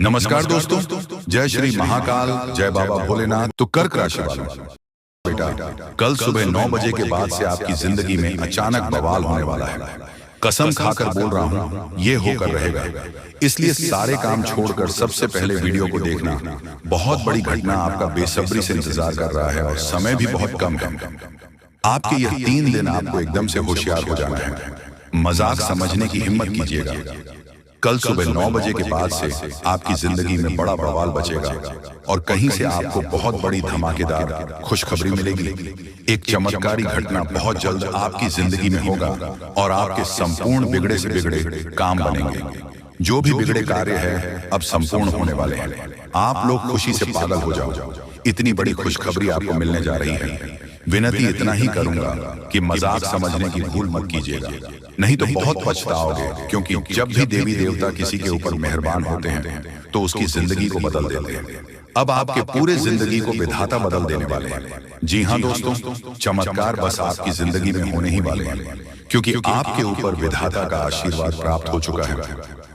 नमस्कार दोस्तों, जय श्री महाकाल, जय बाबा भोलेनाथ। तो कर्क राशि वालों, बेटा कल सुबह 9 बजे के बाद से आपकी जिंदगी में अचानक बवाल होने वाला है। कसम खाकर बोल रहा हूँ, ये होकर रहेगा। इसलिए सारे काम छोड़कर सबसे पहले वीडियो को देखना। बहुत बड़ी घटना आपका बेसब्री से इंतजार कर रहा है और समय भी बहुत कम है। आपके ये 3 दिन आपको एकदम से होशियार हो जाना है। मजाक समझने की हिम्मत कीजिएगा। कल सुबह 9 बजे के बाद से आपकी जिंदगी में बड़ा बवाल बचेगा और कहीं से आपको बहुत बड़ी धमाकेदार खुशखबरी मिलेगी। एक चमत्कारी घटना बहुत जल्द आपकी जिंदगी में होगा और आपके संपूर्ण बिगड़े से बिगड़े काम बनेंगे। जो भी बिगड़े कार्य है अब संपूर्ण होने वाले हैं। आप लोग खुशी से पागल हो जाओ। इतनी बड़ी खुशखबरी आपको मिलने जा रही है। विनती इतना ही करूंगा कि मजाक समझने की भूल मत कीजिएगा, नहीं तो बहुत पछताओगे। क्योंकि जब भी देवी देवता किसी के ऊपर मेहरबान होते हैं तो उसकी जिंदगी को बदल देते हैं। अब आपके पूरे जिंदगी को विधाता बदल देने वाले हैं। जी हाँ दोस्तों, चमत्कार बस आपकी जिंदगी में होने ही वाले हैं, क्योंकि आपके ऊपर विधाता का आशीर्वाद प्राप्त हो चुका है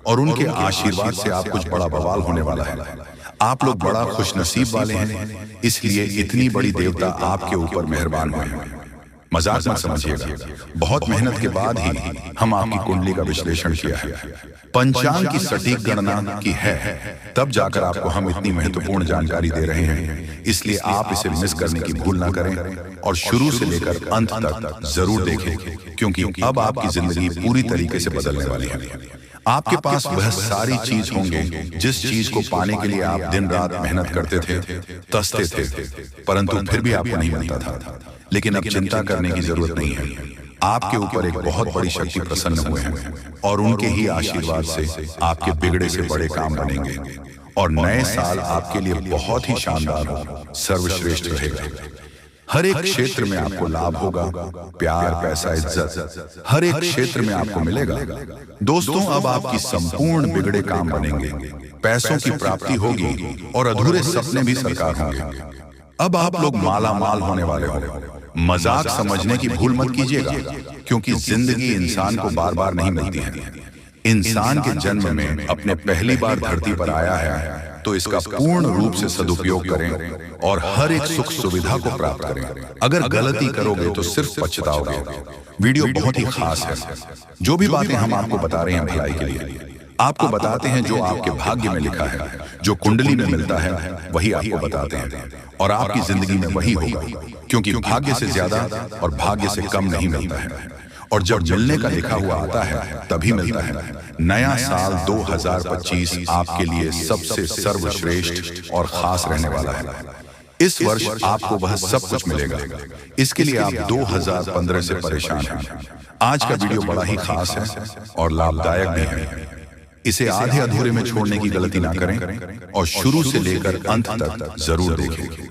और उनके आशीर्वाद से आप कुछ बड़ा बवाल होने वाला है। आप लोग बड़ा खुशनसीब वाले हैं, इसलिए इतनी बड़ी देवता आपके ऊपर मेहरबान हुए हैं। मजाक मत समझिएगा। बहुत मेहनत के बाद ही हम आपकी कुंडली का विश्लेषण किया है। पंचांग की सटीक गणना की है, तब जाकर आपको हम इतनी महत्वपूर्ण जानकारी दे रहे हैं। इसलिए आप इसे मिस करने की भूल ना करें और शुरू से लेकर अंत तक जरूर देखें, क्योंकि अब आपकी जिंदगी पूरी तरीके से बदलने वाली है। आपके पास वह सारी चीज होंगे जिस चीज को पाने के लिए आप दिन रात मेहनत करते थे, तसते थे, परंतु फिर भी आपको नहीं मिलता था। लेकिन अब चिंता करने की जरूरत नहीं है। आपके ऊपर एक बहुत बड़ी शक्ति प्रसन्न हुए हैं और उनके ही आशीर्वाद से आपके बिगड़े से बड़े काम बनेंगे और नए साल आपके लिए बहुत ही शानदार हो, सर्वश्रेष्ठ रहेगा। हर एक क्षेत्र में आपको लाभ होगा। प्यार, पैसा, इज्जत हर एक क्षेत्र में आपको मिलेगा। दोस्तों, अब आपकी संपूर्ण बिगड़े काम बनेंगे, पैसों की प्राप्ति होगी और अधूरे सपने भी साकार होंगे। अब आप लोग माला माल होने वाले हो। मजाक समझने की भूल मत कीजिएगा, क्योंकि जिंदगी इंसान को बार बार नहीं मिलती है। इंसान के जन्म में अपने पहली बार धरती पर आया है तो इसका पूर्ण रूप से सदुपयोग करें और हर एक सुख सुविधा को प्राप्त करें। अगर गलती करोगे तो सिर्फ पछताओगे। वीडियो बहुत ही खास है। जो भी बातें हम आपको बता रहे हैं भलाई के लिए, आपको बताते हैं जो आपके भाग्य में लिखा है। जो कुंडली में मिलता है वही आपको बताते हैं और आपकी जिंदगी में वही होगा, क्योंकि भाग्य से ज्यादा और भाग्य से कम नहीं मिलता है। और जब मिलने का लिखा हुआ आता है तभी मिलता है। नया साल 2025 आपके लिए सबसे सर्वश्रेष्ठ और खास रहने वाला है। इस वर्ष आपको वह सब कुछ मिलेगा। इसके लिए आप 2015 से परेशान हैं। आज का वीडियो बड़ा ही खास है और लाभदायक भी है। इसे आधे अधूरे में छोड़ने की गलती ना करें और शुरू से लेकर अंत तक जरूर देखें।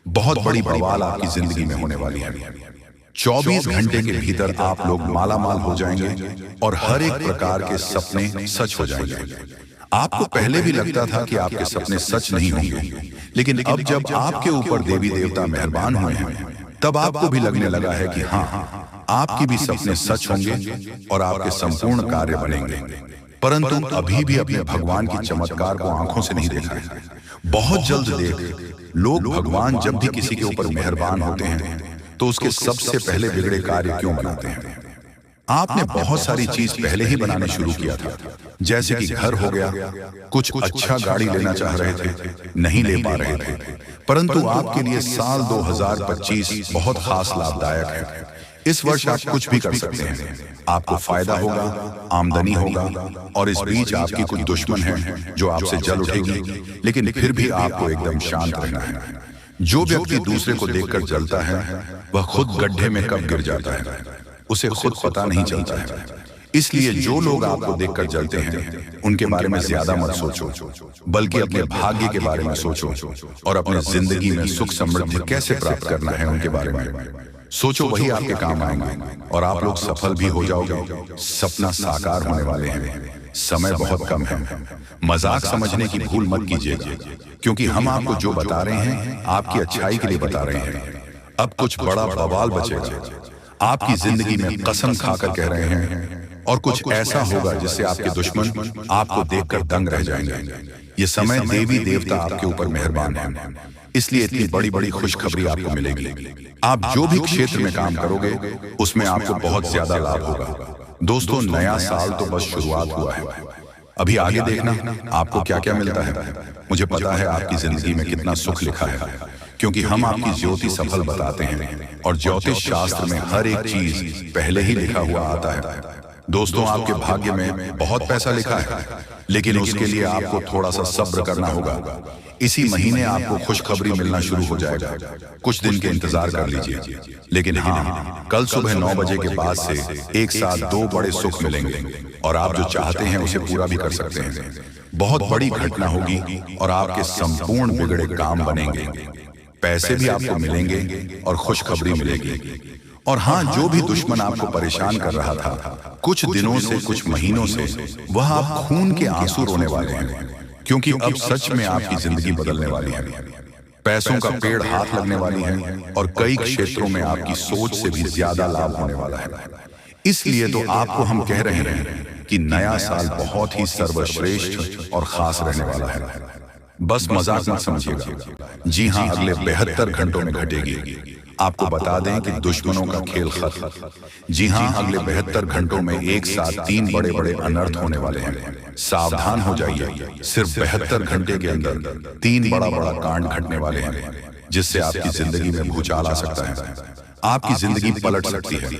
बहुत बड़ी बवाल आपकी जिंदगी में होने वाली है। 24 घंटे के भीतर आप लोग माला माल हो जाएंगे और हर एक प्रकार के सपने सच हो जाएंगे। आपको पहले भी लगता था कि आपके सपने सच नहीं होंगे, लेकिन अब जब आपके ऊपर देवी देवता मेहरबान हुए हैं तब आपको भी लगने लगा है कि हाँ, आपकी भी सपने सच होंगे और आपके संपूर्ण कार्य बनेंगे। परंतु अभी भी अपने भगवान की चमत्कार को आंखों से नहीं देखा है। बहुत जल्द देख। लोग भगवान जब भी किसी के ऊपर मेहरबान होते हैं तो उसके सबसे पहले बिगड़े कार्य क्यों बनाते हैं? आपने बहुत सारी चीज पहले ही बनाने शुरू किया था, जैसे कि घर हो गया, कुछ अच्छा गाड़ी लेना चाह रहे थे, नहीं ले पा रहे थे। परंतु आपके लिए साल 2025 बहुत खास लाभदायक है। इस वर्ष आप कुछ भी कर सकते हैं। आपको फायदा होगा, आमदनी होगा और इस बीच आपकी कुछ दुश्मन हैं जो आपसे जल उठेगी, लेकिन फिर भी आपको एकदम शांत रहना है। जो व्यक्ति दूसरे को देखकर जलता है वह खुद गड्ढे में कब गिर जाता है उसे खुद पता नहीं चलता है। इसलिए जो लोग आपको देखकर जलते हैं उनके बारे में ज्यादा मत सोचो, बल्कि अपने भाग्य के बारे में सोचो और अपनी जिंदगी में सुख समृद्धि कैसे प्राप्त करना है उनके बारे में सोचो। वही आपके काम आएंगे और आप लोग सफल भी हो जाओगे। सपना साकार होने वाले हैं। समय बहुत कम है। मजाक समझने की भूल मत कीजिएगा, क्योंकि हम आपको जो बता रहे हैं आपकी अच्छाई के लिए बता रहे हैं। अब कुछ बड़ा बवाल बचेगा। आपकी जिंदगी में कसम खाकर कह रहे हैं और कुछ ऐसा होगा जिससे आपके दुश्मन आपको देखकर दंग रह जाएंगे। ये समय देवी देवता आपके ऊपर मेहरबान है, इसलिए इतनी बड़ी बड़ी खुशखबरी आपको मिलेगी। आप जो भी क्षेत्र में काम करोगे उसमें आपको बहुत ज्यादा लाभ होगा। दोस्तों, नया साल तो बस शुरुआत हुआ है, अभी आगे देखना आपको क्या क्या मिलता है। मुझे पता है आपकी जिंदगी में कितना सुख लिखा है, क्योंकि हम आपकी ज्योति सफल बताते हैं और ज्योतिष शास्त्र में हर एक चीज पहले ही लिखा हुआ आता है। दोस्तों, आपके भाग्य में बहुत पैसा लिखा है, लेकिन उसके लिए आपको थोड़ा सा सब्र करना होगा। इसी महीने आपको खुशखबरी मिलना शुरू हो जाएगा, कुछ दिन के इंतजार कर लीजिए। लेकिन हाँ, कल सुबह 9 बजे के बाद से एक साथ 2 बड़े सुख मिलेंगे और आप जो चाहते हैं उसे पूरा भी कर सकते हैं। बहुत बड़ी घटना होगी और आपके संपूर्ण बिगड़े काम बनेंगे, पैसे भी आपको मिलेंगे और खुशखबरी मिलेगी। और हाँ, जो भी दुश्मन आपको परेशान कर रहा था कुछ दिनों से, कुछ महीनों से, वह आप खून के आंसू रोने वाले हैं, क्योंकि अब सच में आपकी जिंदगी बदलने वाली है। पैसों का पेड़ हाथ लगने वाली है और कई क्षेत्रों में आपकी सोच से भी ज्यादा लाभ होने वाला है। इसलिए तो आपको हम कह रहे हैं कि नया साल बहुत ही सर्वश्रेष्ठ और खास रहने वाला है। बस मजाक मत समझिएगा। जी हाँ, अगले 72 घंटों में घटेगी। आपको बता दें कि दुश्मनों का खेल खत्म। जी हाँ, अगले 72 घंटों में एक साथ 3 बड़े बड़े अनर्थ होने वाले हैं। सावधान हो जाइए, सिर्फ 72 घंटे के अंदर 3 बड़ा बड़ा कांड घटने वाले हैं, जिससे आपकी जिंदगी में भूचाल आ सकता है, आपकी जिंदगी पलट सकती है,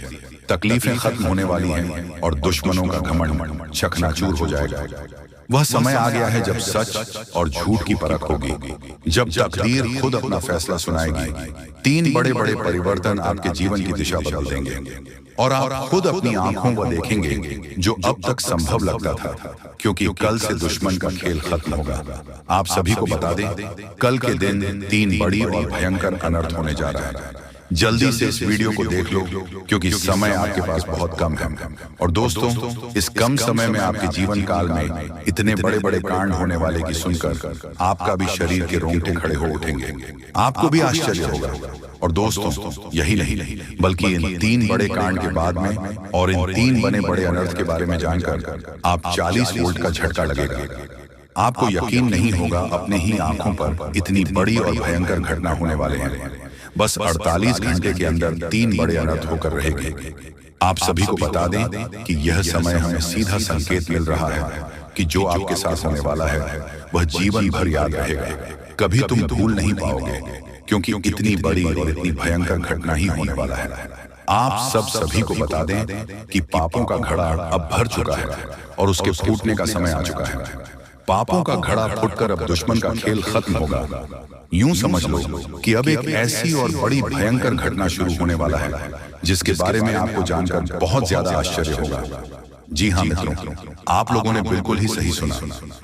तकलीफें खत्म होने वाली हैं और दुश्मनों का घमंड चकनाचूर हो जाएगा। वह समय आ गया है जब सच और झूठ की परख होगी, जब तकदीर खुद अपना फैसला सुनाएगी। 3 बड़े बड़े परिवर्तन आपके जीवन की दिशा बदल देंगे और आप खुद अपनी आंखों को देखेंगे जो अब तक संभव लगता था, क्योंकि कल से दुश्मन का खेल खत्म होगा। आप सभी को बता दें, कल के दिन 3 बड़ी और भयंकर अनर्थ होने जा रहा है। जल्दी से इस वीडियो को देख लो, क्योंकि समय आपके पास बहुत कम है। और दोस्तों, इस कम समय में आपके जीवन काल में इतने बड़े बड़े कांड होने वाले की सुनकर आपका भी शरीर के रोंगटे खड़े हो उठेंगे, आपको भी आश्चर्य होगा। और दोस्तों, यही नहीं बल्कि इन 3 बड़े कांड के बाद में और इन 3 बने बड़े अनर्थ के बारे में जानकर आप 40 वोल्ट का झटका लगेगा। आपको यकीन नहीं होगा, अपने ही आंखों पर इतनी बड़ी और भयंकर घटना होने वाले हैं। बस 48 घंटे के अंदर 3 बड़े अनर्थ होकर रहेंगे। आप सभी को बता दें कि यह समय हमें सीधा संकेत मिल रहा है कि जो आपके साथ होने वाला है वह जीवन भर याद रहेगा, कभी तुम भूल नहीं पाओगे, क्योंकि इतनी बड़ी और इतनी भयंकर घटना ही होने वाला है। आप सभी को बता दें कि पापों का घड़ा अब भर चुका है और उसके फूटने का समय आ चुका है। पापों का घड़ा फूटकर अब दुश्मन का खेल खत्म होगा। यूं समझ लो कि अब एक ऐसी और बड़ी भयंकर घटना शुरू होने वाला है, जिसके बारे में आपको जानकर बहुत ज्यादा आश्चर्य होगा। जी हाँ मित्रों, आप लोगों ने बिल्कुल ही सही सुना।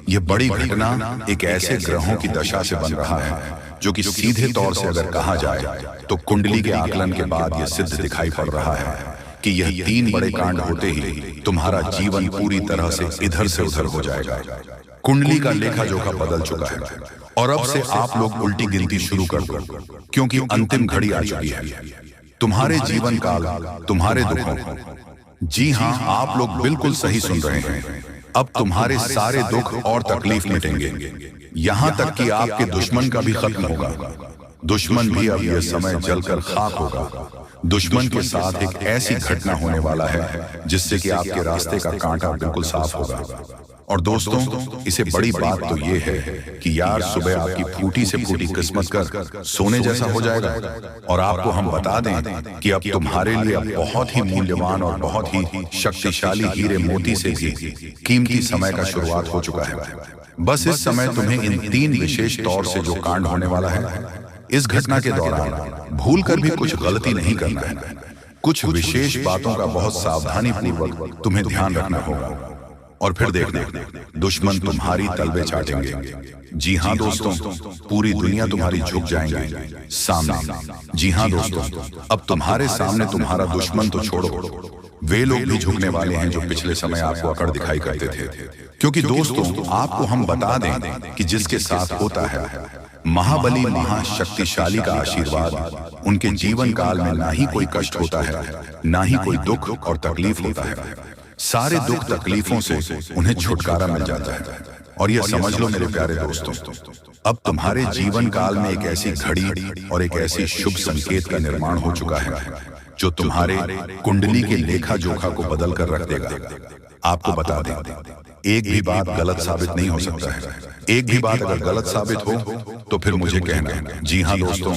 यह बड़ी घटना एक ऐसे ग्रहों की दशा से बन रहा है जो कि सीधे तौर से अगर कहा जाए तो कुंडली के आकलन के बाद यह सिद्ध दिखाई पड़ रहा है कि यह 3 बड़े कांड होते ही तुम्हारा जीवन पूरी तरह से इधर से उधर हो जाएगा। कुंडली का लेखा जोखा बदल चुका है और अब से आप लोग उल्टी गिनती शुरू कर दो, क्योंकि अंतिम घड़ी आ चुकी है। तुम्हारे जीवन काल, तुम्हारे दुखों, जी हाँ, आप लोग बिल्कुल सही सुन रहे हैं, अब तुम्हारे सारे दुख और तकलीफ मिटेंगे, यहाँ तक कि आपके दुश्मन का भी खत्म होगा। दुश्मन भी अब यह समय जलकर खाक होगा। दुश्मन के साथ एक ऐसी घटना होने वाला है जिससे कि आपके रास्ते का कांटा बिल्कुल साफ होगा। और दोस्तों, इसे बड़ी बात तो ये है कि यार सुबह आपकी फूटी से फूटी किस्मत कर सोने जैसा हो जाएगा। और आपको हम बता दें कि अब तुम्हारे लिए बहुत ही मूल्यवान और बहुत ही शक्तिशाली हीरे मोती से भी कीमती समय का शुरुआत हो चुका है। बस इस समय तुम्हें इन 3 विशेष तौर से जो कांड होने वाला है, इस घटना के दौरान भूल कर भी कुछ गलती नहीं करना है। कुछ विशेष बातों का बहुत सावधानी पूर्वक तुम्हें ध्यान रखना होगा। और फिर देखना, दुश्मन तुम्हारी तलवे चाटेंगे। जी हाँ दोस्तों, पूरी दुनिया तुम्हारी झुक जाएंगे सामने। जी हाँ दोस्तों, अब तुम्हारे सामने तुम्हारा दुश्मन तो छोड़ो, वे लोग भी झुकने वाले हैं जो पिछले समय आपको अकड़ दिखाई करते थे। क्योंकि दोस्तों, आपको हम बता दें कि जिसके साथ होता है महाबली महाशक्तिशाली का आशीर्वाद, उनके जीवन काल में ना ही कोई कष्ट होता है, ना ही कोई दुख और तकलीफ होता है। सारे दुख तकलीफों से उन्हें छुटकारा मिल जाता है। और यह समझ लो मेरे प्यारे दोस्तों, अब तुम्हारे जीवन काल में एक ऐसी घड़ी और एक ऐसी शुभ संकेत का निर्माण हो चुका है जो तुम्हारे कुंडली के लेखा जोखा को बदल कर रख देगा। आपको बता दें, एक भी बात गलत साबित नहीं हो सकता है। एक भी बात अगर गलत साबित हो तो फिर मुझे कहना। जी हाँ दोस्तों,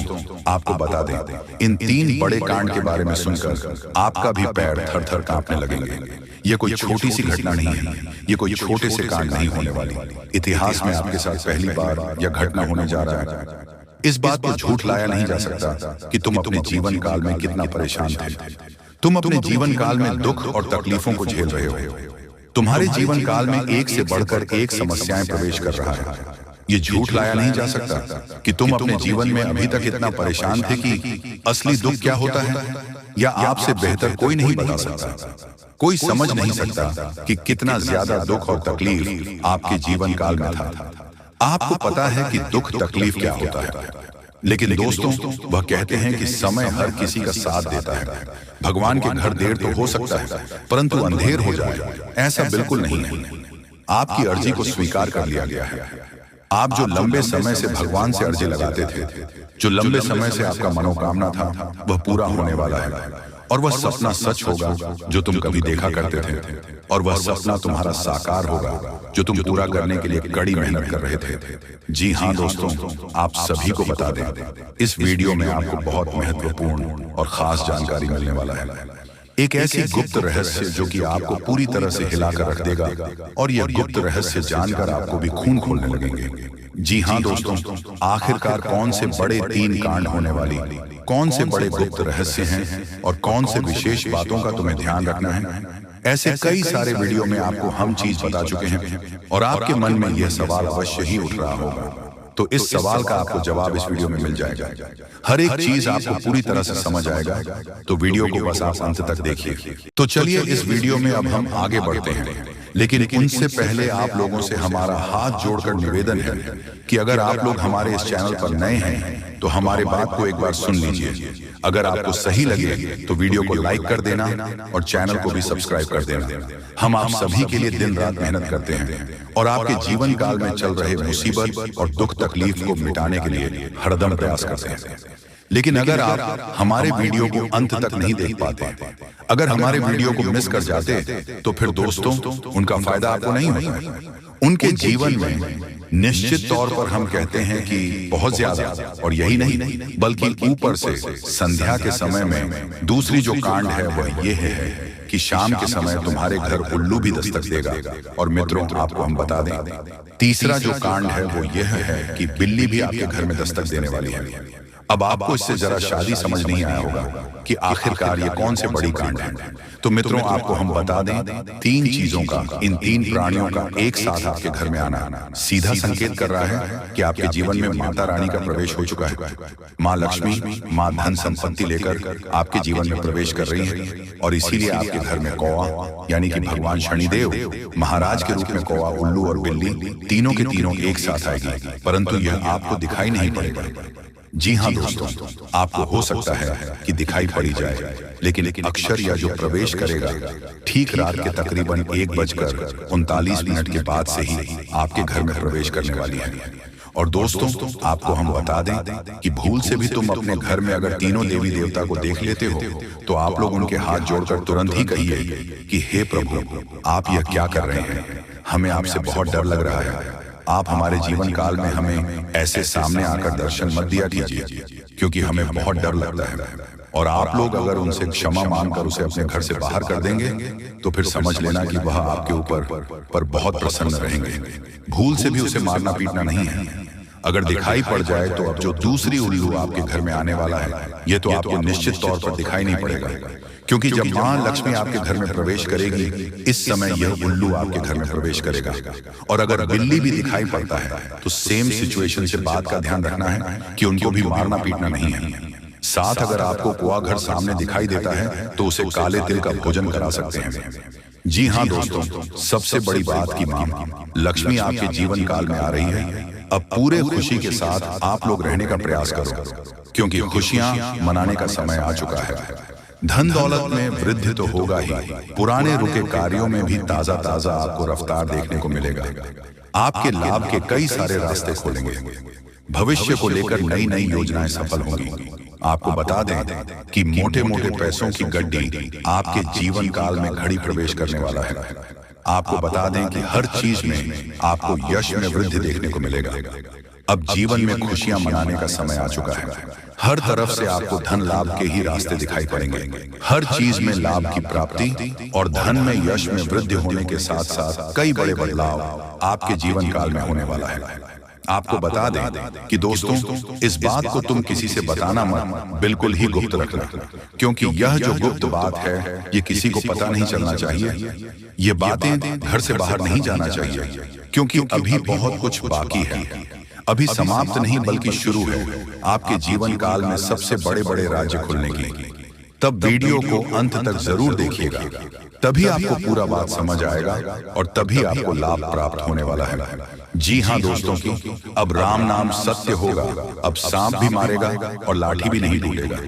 आपको बता दें, इन 3 बड़े कांड के बारे में सुनकर आपका भी पैर थर थर कांपने लगेंगे। ये कोई छोटी सी घटना नहीं है, ये कोई छोटे से कांड नहीं होने वाली। इतिहास में आपके साथ पहली बार यह घटना होने जा रहा है। इस बात पर झूठ लाया नहीं जा सकता कि तुम अपने जीवन काल में कितना परेशान थे। तुम अपने जीवन काल में दुख और तकलीफों को झेल रहे हो। तुम्हारे जीवन काल में एक से बढ़कर एक समस्याएं प्रवेश कर रहा है। ये झूठ लाया नहीं जा सकता कि तुम अपने जीवन में अभी तक इतना परेशान थे कि असली दुख क्या होता है, या आपसे बेहतर कोई नहीं बता सकता। कोई समझ नहीं सकता कि कितना ज्यादा दुख और तकलीफ आपके जीवन काल में था। आपको पता है कि दुख तकलीफ क्या होता है, लेकिन दोस्तों वह कहते हैं कि समय हर किसी का साथ देता है। भगवान के घर देर तो हो सकता है, परंतु अंधेर हो जाए ऐसा बिल्कुल नहीं है। आपकी अर्जी को स्वीकार कर लिया गया है। आप जो लंबे समय से भगवान से अर्जी लगाते थे, जो लंबे समय से आपका मनोकामना था, वह पूरा होने वाला है। और वह सपना सच होगा जो तुम कभी देखा करते थे, और वह सपना तुम्हारा साकार होगा जो तुम पूरा करने के लिए कड़ी मेहनत कर रहे थे। जी हाँ दोस्तों, आप सभी को बता दें, इस वीडियो में आपको बहुत महत्वपूर्ण और खास जानकारी मिलने वाला है। एक ऐसी गुप्त रहस्य जो कि आपको पूरी तरह से हिलाकर रख देगा, और यह गुप्त रहस्य जानकर आपको भी खून खोलने लगेंगे। जी हाँ दोस्तों, आखिरकार कौन से बड़े 3 कांड होने वाली, कौन से बड़े गुप्त रहस्य हैं, और कौन से विशेष बातों का तुम्हें ध्यान रखना है। ऐसे कई सारे वीडियो में आपको हम चीज बता चुके हैं, और आपके मन में यह सवाल अवश्य ही उठ रहा होगा। तो इस सवाल का आपको जवाब इस वीडियो में मिल जाएगा। हर एक चीज आपको पूरी तरह से समझ आएगा, तो वीडियो को बस आप अंत तक देखिए। तो चलिए इस वीडियो में अब हम आगे बढ़ते हैं, लेकिन उनसे पहले आप लोगों से हमारा हाथ जोड़कर निवेदन है कि अगर आप लोग हमारे इस चैनल पर नए हैं तो हमारे बात को एक बार सुन लीजिए। अगर आपको सही लगे तो वीडियो को लाइक कर देना और चैनल को भी सब्सक्राइब कर देना। हम आप सभी के लिए दिन रात मेहनत करते हैं, और आपके जीवन काल में चल रहे मुसीबत और दुख तकलीफ को मिटाने के लिए हरदम प्रयास करते हैं। लेकिन अगर आप हमारे वीडियो को अंत तक नहीं देख पाते, अगर हमारे वीडियो को मिस कर जाते, तो फिर दोस्तों उनका फायदा आपको नहीं होता। उनके जीवन में निश्चित तौर पर हम कहते हैं कि बहुत ज्यादा, और यही नहीं बल्कि ऊपर से संध्या के समय में दूसरी जो कांड है वह यह है कि शाम के समय तुम्हारे घर उल्लू भी दस्तक देगा। और मित्रों आपको हम बता दें, तीसरा जो कांड है वो यह है कि बिल्ली भी आपके घर में दस्तक देने वाली है। अब आपको इससे जरा शादी समझ नहीं आया होगा कि आखिरकार ये कौन से बड़ी कांड है। तो मित्रों आपको हम बता दें, 3 चीजों का, इन 3 प्राणियों का एक साथ आपके घर में आना सीधा संकेत कर रहा है कि आपके जीवन में माता रानी का प्रवेश हो चुका है। माँ लक्ष्मी, माँ धन संपत्ति लेकर आपके जीवन में प्रवेश कर रही है, और इसीलिए आपके घर में कौवा यानी कि भगवान शनिदेव महाराज के रूप में कौवा, उल्लू और बिल्ली तीनों के तीनों एक साथ आएगी, परंतु यह आपको दिखाई नहीं पड़ेगा। जी हाँ दोस्तों, आपको हो सकता है कि दिखाई पड़ी जाए, लेकिन अक्षर या जो प्रवेश करेगा ठीक रात के तकरीबन 1:39 के बाद से ही आपके घर में प्रवेश करने वाली है। और दोस्तों आपको हम बता दें कि भूल से भी तुम अपने घर में अगर तीनों देवी देवता को देख लेते हो, तो आप लोग उनके हाथ जोड़कर तुरंत ही कहिए कि हे प्रभु, आप यह क्या कर रहे हैं। हमें आपसे बहुत डर लग रहा है। आप हमारे जीवन काल में हमें ऐसे सामने आकर दर्शन मत दिया कीजिए, क्योंकि हमें बहुत डर लगता है। और आप लोग अगर उनसे क्षमा मांगकर उसे अपने घर से बाहर कर देंगे, तो फिर समझ लेना कि वह आपके ऊपर बहुत प्रसन्न रहेंगे। भूल से भी उसे मारना पीटना नहीं है। अगर दिखाई पड़ जाए तो अब जो दूसरी उल्लू आपके घर में आने वाला है, ये तो आपको निश्चित तौर पर दिखाई नहीं पड़ेगा, क्योंकि जब माँ लक्ष्मी आपके घर में प्रवेश करेगी, इस समय यह उल्लू आपके घर में प्रवेश करेगा। और अगर बिल्ली भी दिखाई पड़ता है तो सेम सिचुएशन से बात का ध्यान रखना है कि उनको भी मारना पीटना नहीं है। साथ अगर आपको कुआ घर सामने दिखाई देता है तो उसे काले तिल का भोजन करा सकते हैं। जी हाँ दोस्तों, सबसे बड़ी बात की माँ लक्ष्मी आपके जीवन काल में आ रही है। अब पूरे खुशी के साथ आप लोग रहने का प्रयास करो, क्योंकि खुशियां मनाने का समय आ चुका है। धन दौलत में वृद्धि तो होगा ही, पुराने रुके कार्यों में भी ताजा ताजा आपको रफ्तार देखने को मिलेगा। आपके लाभ के कई सारे रास्ते खोलेंगे। भविष्य को लेकर नई नई योजनाएं सफल होंगी। आपको बता दें कि मोटे मोटे पैसों की गड्डी आपके जीवन काल में घड़ी प्रवेश करने वाला है। आपको बता दें कि हर चीज में आपको यश में वृद्धि देखने को मिलेगा। अब जीवन में खुशियां मनाने का समय आ चुका है। हर तरफ से आपको धन लाभ के ही रास्ते दिखाई पड़ेंगे। हर चीज में लाभ की प्राप्ति और धन में यश में वृद्धि होने के साथ साथ कई बड़े बदलाव आपके जीवन काल में होने वाला है। आपको बता दें कि दोस्तों, इस बात को तुम किसी से बताना मत, बिल्कुल ही गुप्त रखना, क्योंकि यह जो गुप्त बात है ये किसी को पता नहीं चलना चाहिए। ये बातें घर से बाहर नहीं जाना चाहिए, क्योंकि अभी बहुत कुछ बाकी है। अभी समाप्त नहीं बल्कि शुरू है आपके जीवन काल में सबसे बड़े बड़े राज्य खुलने की। तब वीडियो को अंत तक जरूर देखिएगा, तभी आपको पूरा बात समझ आएगा और तभी आपको लाभ प्राप्त होने वाला है। जी हाँ दोस्तों, की अब राम नाम सत्य होगा। अब सांप भी मारेगा और लाठी भी नहीं टूटेगा।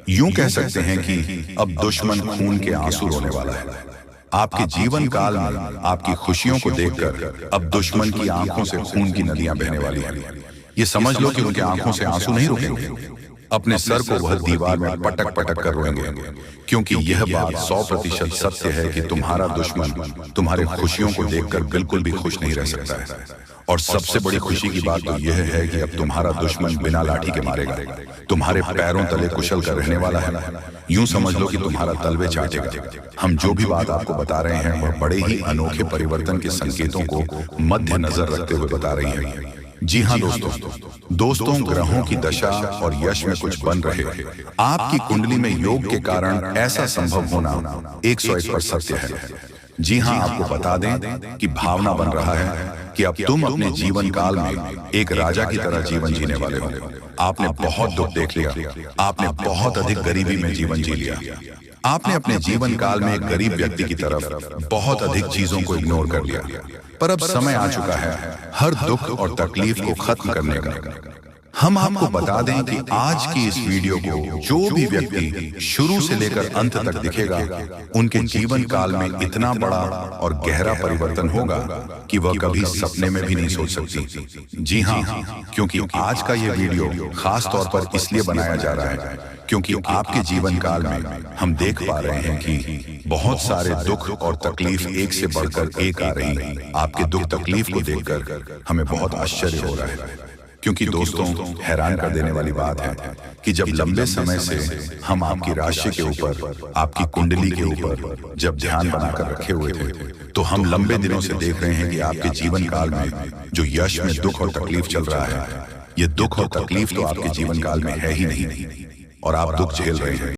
यूं कह सकते हैं कि अब दुश्मन खून के आंसू रोने वाला है। आपके जीवन काल में आपकी खुशियों को देखकर अब दुश्मन की आंखों से खून की नदियां बहने वाली हैं। ये समझ लो कि उनके आंखों से आंसू नहीं रुकेंगे। अपने सर को वह दीवार में पटक पटक कर रोएंगे, क्योंकि यह बात 100% सत्य है कि तुम्हारा दुश्मन तुम्हारे खुशियों को देखकर बिल्कुल भी खुश नहीं रह सकता है। और सबसे बड़ी खुशी की बात तो यह है कि अब तुम्हारा दुश्मन बिना लाठी के मारेगा, तुम्हारे पैरों तले कुशल कर रहने वाला है। यूं समझ लो कि तुम्हारा तलवे चाटेगा। हम जो भी बात आपको बता रहे हैं वह बड़े ही अनोखे परिवर्तन के संकेतों को मद्देनजर रखते हुए बता रही है। जी हाँ दोस्तों, ग्रहों की दशा और यश में कुछ बन रहे। आपकी कुंडली में योग के कारण ऐसा संभव होना 101% सत्य है। जी हाँ, आपको बता दें कि भावना बन रहा है कि अब तुम अपने जीवन काल में एक राजा की तरह जीवन जीने वाले हो। आपने बहुत दुख देख लिया, आपने बहुत अधिक गरीबी में जीवन जी लिया, आपने अपने जीवन काल में एक गरीब व्यक्ति की तरफ बहुत अधिक चीजों को इग्नोर कर लिया। पर अब समय आ चुका है हर दुख और तकलीफ को खत्म करने का। हम आपको बता दें कि आज की इस वीडियो को जो भी व्यक्ति शुरू से लेकर अंत तक दिखेगा, उनके जीवन काल में इतना बड़ा और गहरा परिवर्तन होगा कि वह कभी सपने में भी नहीं सोच सकती। जी हाँ, क्योंकि आज का यह वीडियो खास तौर पर इसलिए बनाया जा रहा है क्योंकि आपके जीवन काल में हम देख पा रहे हैं कि बहुत सारे दुख और तकलीफ एक से बढ़कर एक आ रही है। आपके दुख तकलीफ को देखकर हमें बहुत आश्चर्य हो रहा है, क्योंकि दोस्तों, हैरान कर देने वाली बात है कि जब लंबे समय से हम आपकी राशि के ऊपर, आपकी कुंडली के ऊपर जब ध्यान बनाकर रखे हुए थे, तो हम लंबे दिनों से देख रहे हैं कि आपके जीवन काल में जो यश में दुख और तकलीफ चल रहा है, ये दुख और तकलीफ तो आपके जीवन काल में है ही नहीं और आप दुख झेल रहे हैं।